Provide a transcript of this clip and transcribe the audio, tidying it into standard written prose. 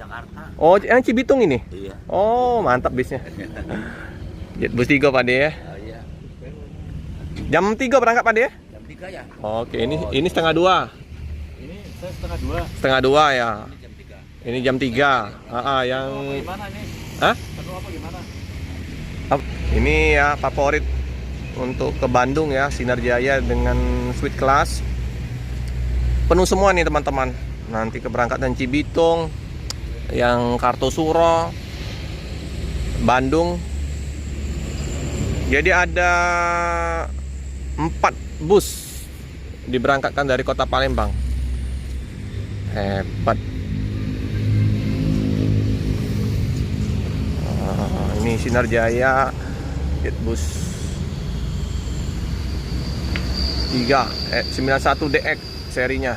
Jakarta. Oh, yang Cibitung ini? Iya. Oh, mantap bisnya. Bus 3 Pak De ya. Oh, iya. Jam 3 berangkat Pak De ya? Jam 3 ya? Oke, ini setengah 2. Ini saya setengah 2. Setengah 2 ya. Ini jam 3. Ini jam 3. Yang Gimana nih? Hah? Penuh apa gimana? Ini ya favorit untuk ke Bandung ya, Sinar Jaya dengan Suite Class. Penuh semua nih teman-teman. Nanti keberangkatan Cibitung, yang Kartosuro, Bandung. Jadi ada 4 bus diberangkatkan dari kota Palembang. Hebat. Ini Sinar Jaya Jetbus 3 91 DX serinya.